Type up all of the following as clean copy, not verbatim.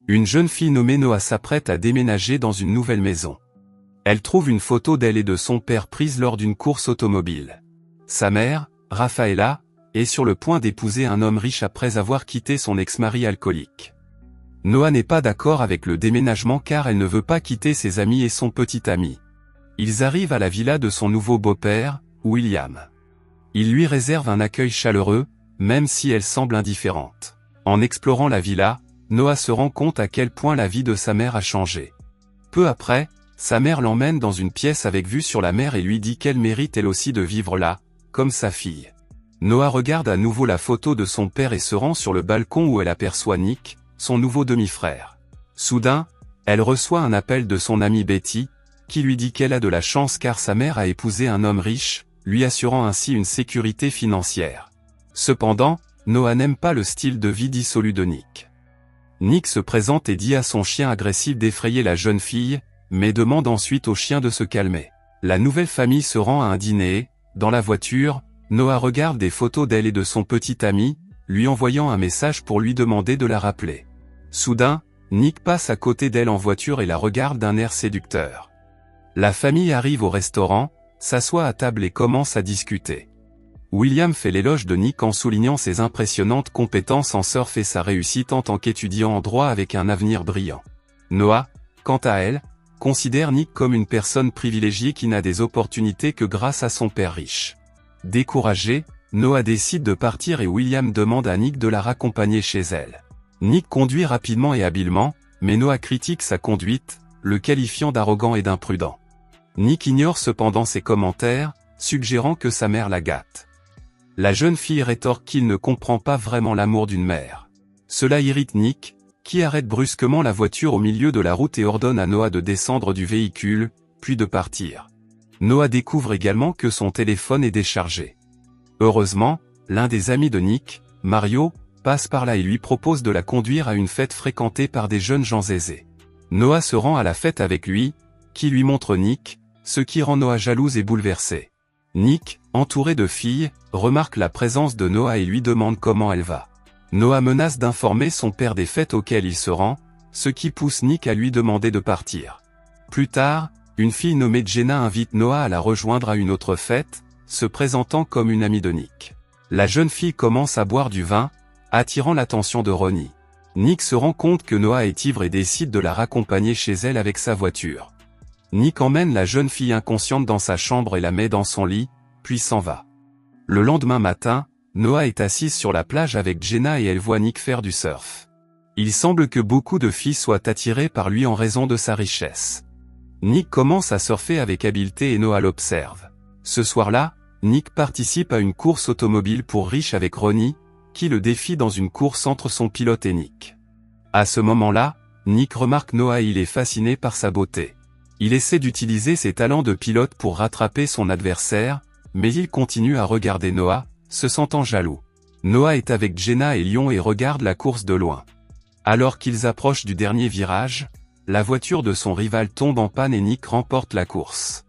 Une jeune fille nommée Noah s'apprête à déménager dans une nouvelle maison. Elle trouve une photo d'elle et de son père prise lors d'une course automobile. Sa mère, Rafaela, est sur le point d'épouser un homme riche après avoir quitté son ex-mari alcoolique. Noah n'est pas d'accord avec le déménagement car elle ne veut pas quitter ses amis et son petit ami. Ils arrivent à la villa de son nouveau beau-père, William. Il lui réserve un accueil chaleureux, même si elle semble indifférente. En explorant la villa, Noah se rend compte à quel point la vie de sa mère a changé. Peu après, sa mère l'emmène dans une pièce avec vue sur la mer et lui dit qu'elle mérite elle aussi de vivre là, comme sa fille. Noah regarde à nouveau la photo de son père et se rend sur le balcon où elle aperçoit Nick, son nouveau demi-frère. Soudain, elle reçoit un appel de son amie Betty, qui lui dit qu'elle a de la chance car sa mère a épousé un homme riche, lui assurant ainsi une sécurité financière. Cependant, Noah n'aime pas le style de vie dissolu de Nick. Nick se présente et dit à son chien agressif d'effrayer la jeune fille, mais demande ensuite au chien de se calmer. La nouvelle famille se rend à un dîner et, dans la voiture, Noah regarde des photos d'elle et de son petit ami, lui envoyant un message pour lui demander de la rappeler. Soudain, Nick passe à côté d'elle en voiture et la regarde d'un air séducteur. La famille arrive au restaurant, s'assoit à table et commence à discuter. William fait l'éloge de Nick en soulignant ses impressionnantes compétences en surf et sa réussite en tant qu'étudiant en droit avec un avenir brillant. Noah, quant à elle, considère Nick comme une personne privilégiée qui n'a des opportunités que grâce à son père riche. Découragé, Noah décide de partir et William demande à Nick de la raccompagner chez elle. Nick conduit rapidement et habilement, mais Noah critique sa conduite, le qualifiant d'arrogant et d'imprudent. Nick ignore cependant ses commentaires, suggérant que sa mère la gâte. La jeune fille rétorque qu'il ne comprend pas vraiment l'amour d'une mère. Cela irrite Nick, qui arrête brusquement la voiture au milieu de la route et ordonne à Noah de descendre du véhicule, puis de partir. Noah découvre également que son téléphone est déchargé. Heureusement, l'un des amis de Nick, Mario, passe par là et lui propose de la conduire à une fête fréquentée par des jeunes gens aisés. Noah se rend à la fête avec lui, qui lui montre Nick, ce qui rend Noah jalouse et bouleversée. Nick, entouré de filles, remarque la présence de Noah et lui demande comment elle va. Noah menace d'informer son père des fêtes auxquelles il se rend, ce qui pousse Nick à lui demander de partir. Plus tard, une fille nommée Jenna invite Noah à la rejoindre à une autre fête, se présentant comme une amie de Nick. La jeune fille commence à boire du vin, attirant l'attention de Ronnie. Nick se rend compte que Noah est ivre et décide de la raccompagner chez elle avec sa voiture. Nick emmène la jeune fille inconsciente dans sa chambre et la met dans son lit, puis s'en va. Le lendemain matin, Noah est assise sur la plage avec Jenna et elle voit Nick faire du surf. Il semble que beaucoup de filles soient attirées par lui en raison de sa richesse. Nick commence à surfer avec habileté et Noah l'observe. Ce soir-là, Nick participe à une course automobile pour riches avec Ronnie, qui le défie dans une course entre son pilote et Nick. À ce moment-là, Nick remarque Noah et il est fasciné par sa beauté. Il essaie d'utiliser ses talents de pilote pour rattraper son adversaire, mais il continue à regarder Noah, se sentant jaloux. Noah est avec Jenna et Lyon et regarde la course de loin. Alors qu'ils approchent du dernier virage, la voiture de son rival tombe en panne et Nick remporte la course.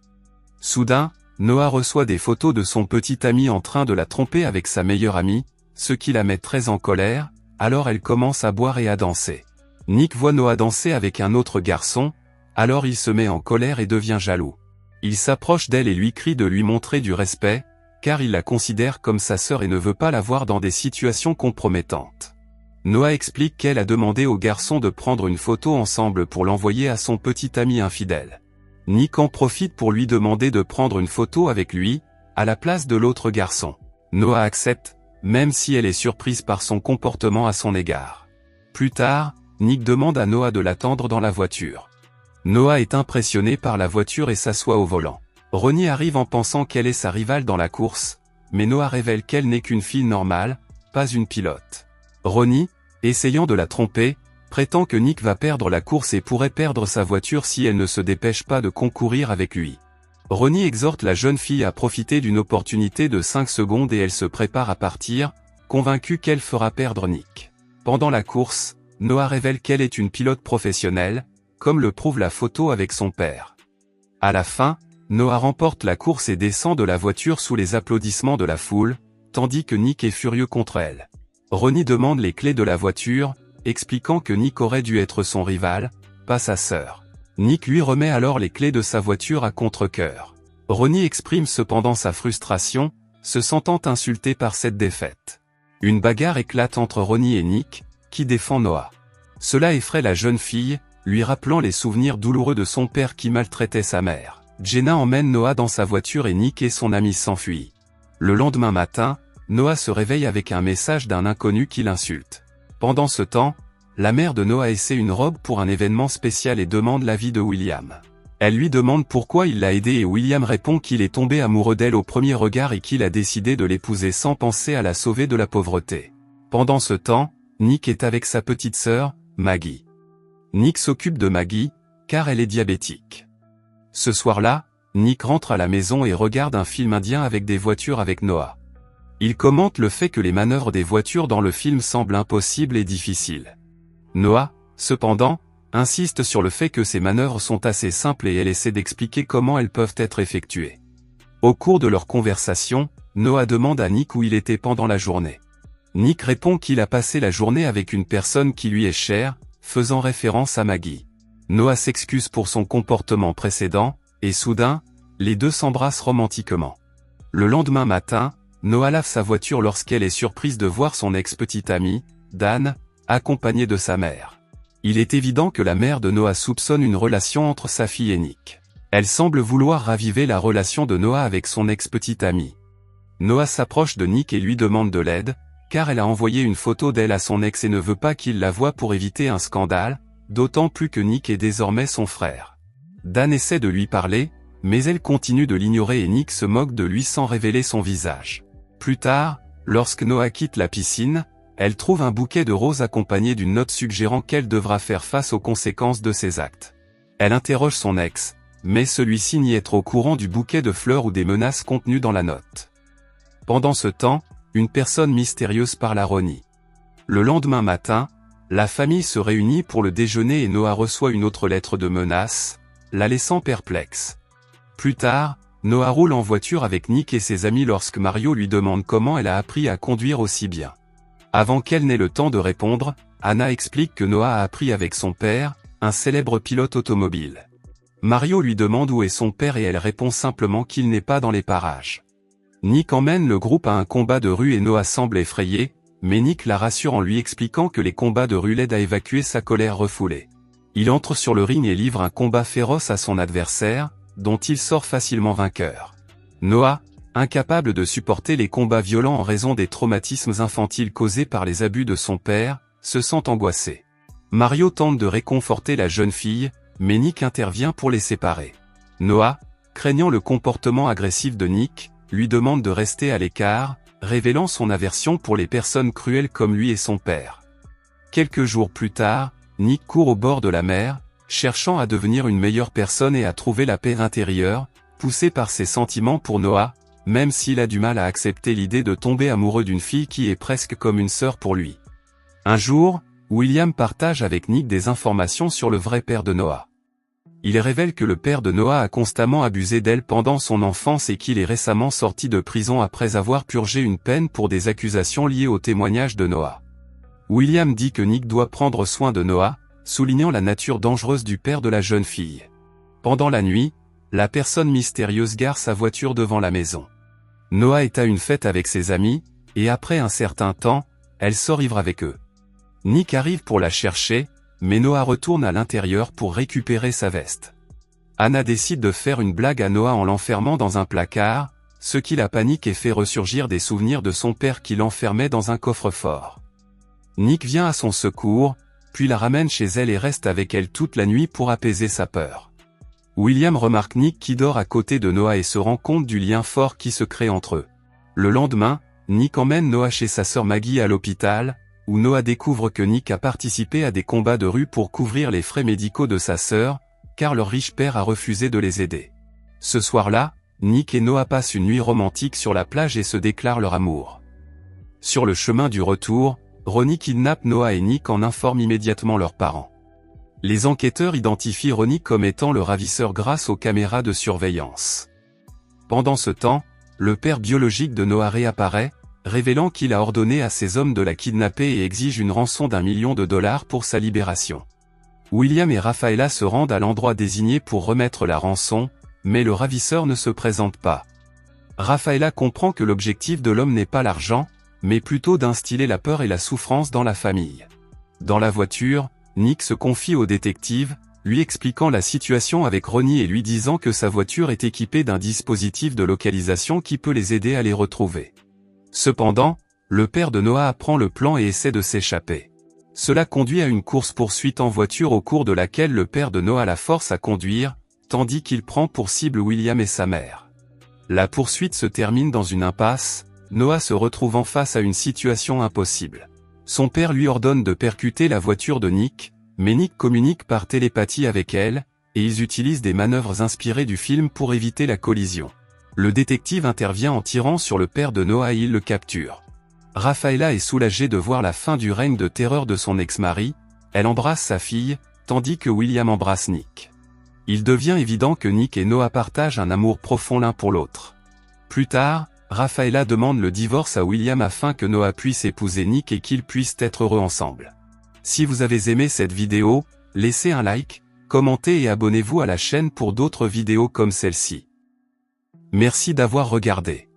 Soudain, Noah reçoit des photos de son petit ami en train de la tromper avec sa meilleure amie, ce qui la met très en colère, alors elle commence à boire et à danser. Nick voit Noah danser avec un autre garçon, alors il se met en colère et devient jaloux. Il s'approche d'elle et lui crie de lui montrer du respect, car il la considère comme sa sœur et ne veut pas la voir dans des situations compromettantes. Noah explique qu'elle a demandé au garçon de prendre une photo ensemble pour l'envoyer à son petit ami infidèle. Nick en profite pour lui demander de prendre une photo avec lui, à la place de l'autre garçon. Noah accepte, même si elle est surprise par son comportement à son égard. Plus tard, Nick demande à Noah de l'attendre dans la voiture. Noah est impressionné par la voiture et s'assoit au volant. Ronnie arrive en pensant qu'elle est sa rivale dans la course, mais Noah révèle qu'elle n'est qu'une fille normale, pas une pilote. Ronnie, essayant de la tromper, prétend que Nick va perdre la course et pourrait perdre sa voiture si elle ne se dépêche pas de concourir avec lui. Ronnie exhorte la jeune fille à profiter d'une opportunité de 5 secondes et elle se prépare à partir, convaincue qu'elle fera perdre Nick. Pendant la course, Noah révèle qu'elle est une pilote professionnelle, comme le prouve la photo avec son père. À la fin, Noah remporte la course et descend de la voiture sous les applaudissements de la foule, tandis que Nick est furieux contre elle. Ronnie demande les clés de la voiture, expliquant que Nick aurait dû être son rival, pas sa sœur. Nick lui remet alors les clés de sa voiture à contre-cœur. Ronnie exprime cependant sa frustration, se sentant insulté par cette défaite. Une bagarre éclate entre Ronnie et Nick, qui défend Noah. Cela effraie la jeune fille, lui rappelant les souvenirs douloureux de son père qui maltraitait sa mère. Jenna emmène Noah dans sa voiture et Nick et son ami s'enfuient. Le lendemain matin, Noah se réveille avec un message d'un inconnu qui l'insulte. Pendant ce temps, la mère de Noah essaie une robe pour un événement spécial et demande l'avis de William. Elle lui demande pourquoi il l'a aidée et William répond qu'il est tombé amoureux d'elle au premier regard et qu'il a décidé de l'épouser sans penser à la sauver de la pauvreté. Pendant ce temps, Nick est avec sa petite sœur, Maggie. Nick s'occupe de Maggie, car elle est diabétique. Ce soir-là, Nick rentre à la maison et regarde un film indien avec des voitures avec Noah. Il commente le fait que les manœuvres des voitures dans le film semblent impossibles et difficiles. Noah, cependant, insiste sur le fait que ces manœuvres sont assez simples et elle essaie d'expliquer comment elles peuvent être effectuées. Au cours de leur conversation, Noah demande à Nick où il était pendant la journée. Nick répond qu'il a passé la journée avec une personne qui lui est chère, faisant référence à Maggie. Noah s'excuse pour son comportement précédent, et soudain, les deux s'embrassent romantiquement. Le lendemain matin, Noah lave sa voiture lorsqu'elle est surprise de voir son ex-petite amie, Dan, accompagnée de sa mère. Il est évident que la mère de Noah soupçonne une relation entre sa fille et Nick. Elle semble vouloir raviver la relation de Noah avec son ex-petite amie. Noah s'approche de Nick et lui demande de l'aide, car elle a envoyé une photo d'elle à son ex et ne veut pas qu'il la voie pour éviter un scandale, d'autant plus que Nick est désormais son frère. Dan essaie de lui parler, mais elle continue de l'ignorer et Nick se moque de lui sans révéler son visage. Plus tard, lorsque Noah quitte la piscine, elle trouve un bouquet de roses accompagné d'une note suggérant qu'elle devra faire face aux conséquences de ses actes. Elle interroge son ex, mais celui-ci nie être au courant du bouquet de fleurs ou des menaces contenues dans la note. Pendant ce temps, une personne mystérieuse parle à Ronnie. Le lendemain matin, la famille se réunit pour le déjeuner et Noah reçoit une autre lettre de menace, la laissant perplexe. Plus tard, Noah roule en voiture avec Nick et ses amis lorsque Mario lui demande comment elle a appris à conduire aussi bien. Avant qu'elle n'ait le temps de répondre, Anna explique que Noah a appris avec son père, un célèbre pilote automobile. Mario lui demande où est son père et elle répond simplement qu'il n'est pas dans les parages. Nick emmène le groupe à un combat de rue et Noah semble effrayé, mais Nick la rassure en lui expliquant que les combats de rue l'aident à évacuer sa colère refoulée. Il entre sur le ring et livre un combat féroce à son adversaire, dont il sort facilement vainqueur. Noah, incapable de supporter les combats violents en raison des traumatismes infantiles causés par les abus de son père, se sent angoissé. Mario tente de réconforter la jeune fille, mais Nick intervient pour les séparer. Noah, craignant le comportement agressif de Nick, lui demande de rester à l'écart, révélant son aversion pour les personnes cruelles comme lui et son père. Quelques jours plus tard, Nick court au bord de la mer, cherchant à devenir une meilleure personne et à trouver la paix intérieure, poussé par ses sentiments pour Noah, même s'il a du mal à accepter l'idée de tomber amoureux d'une fille qui est presque comme une sœur pour lui. Un jour, William partage avec Nick des informations sur le vrai père de Noah. Il révèle que le père de Noah a constamment abusé d'elle pendant son enfance et qu'il est récemment sorti de prison après avoir purgé une peine pour des accusations liées au témoignage de Noah. William dit que Nick doit prendre soin de Noah, soulignant la nature dangereuse du père de la jeune fille. Pendant la nuit, la personne mystérieuse gare sa voiture devant la maison. Noah est à une fête avec ses amis, et après un certain temps, elle sort ivre avec eux. Nick arrive pour la chercher, mais Noah retourne à l'intérieur pour récupérer sa veste. Anna décide de faire une blague à Noah en l'enfermant dans un placard, ce qui la panique et fait ressurgir des souvenirs de son père qui l'enfermait dans un coffre-fort. Nick vient à son secours, puis la ramène chez elle et reste avec elle toute la nuit pour apaiser sa peur. William remarque Nick qui dort à côté de Noah et se rend compte du lien fort qui se crée entre eux. Le lendemain, Nick emmène Noah chez sa sœur Maggie à l'hôpital, où Noah découvre que Nick a participé à des combats de rue pour couvrir les frais médicaux de sa sœur, car leur riche père a refusé de les aider. Ce soir-là, Nick et Noah passent une nuit romantique sur la plage et se déclarent leur amour. Sur le chemin du retour, Ronnie kidnappe Noah et Nick en informe immédiatement leurs parents. Les enquêteurs identifient Ronnie comme étant le ravisseur grâce aux caméras de surveillance. Pendant ce temps, le père biologique de Noah réapparaît, révélant qu'il a ordonné à ses hommes de la kidnapper et exige une rançon d'1 million de dollars pour sa libération. William et Rafaela se rendent à l'endroit désigné pour remettre la rançon, mais le ravisseur ne se présente pas. Rafaela comprend que l'objectif de l'homme n'est pas l'argent, mais plutôt d'instiller la peur et la souffrance dans la famille. Dans la voiture, Nick se confie au détective, lui expliquant la situation avec Ronnie et lui disant que sa voiture est équipée d'un dispositif de localisation qui peut les aider à les retrouver. Cependant, le père de Noah apprend le plan et essaie de s'échapper. Cela conduit à une course-poursuite en voiture au cours de laquelle le père de Noah la force à conduire, tandis qu'il prend pour cible William et sa mère. La poursuite se termine dans une impasse, Noah se retrouvant face à une situation impossible. Son père lui ordonne de percuter la voiture de Nick, mais Nick communique par télépathie avec elle, et ils utilisent des manœuvres inspirées du film pour éviter la collision. Le détective intervient en tirant sur le père de Noah et il le capture. Rafaela est soulagée de voir la fin du règne de terreur de son ex-mari, elle embrasse sa fille, tandis que William embrasse Nick. Il devient évident que Nick et Noah partagent un amour profond l'un pour l'autre. Plus tard, Rafaela demande le divorce à William afin que Noah puisse épouser Nick et qu'ils puissent être heureux ensemble. Si vous avez aimé cette vidéo, laissez un like, commentez et abonnez-vous à la chaîne pour d'autres vidéos comme celle-ci. Merci d'avoir regardé.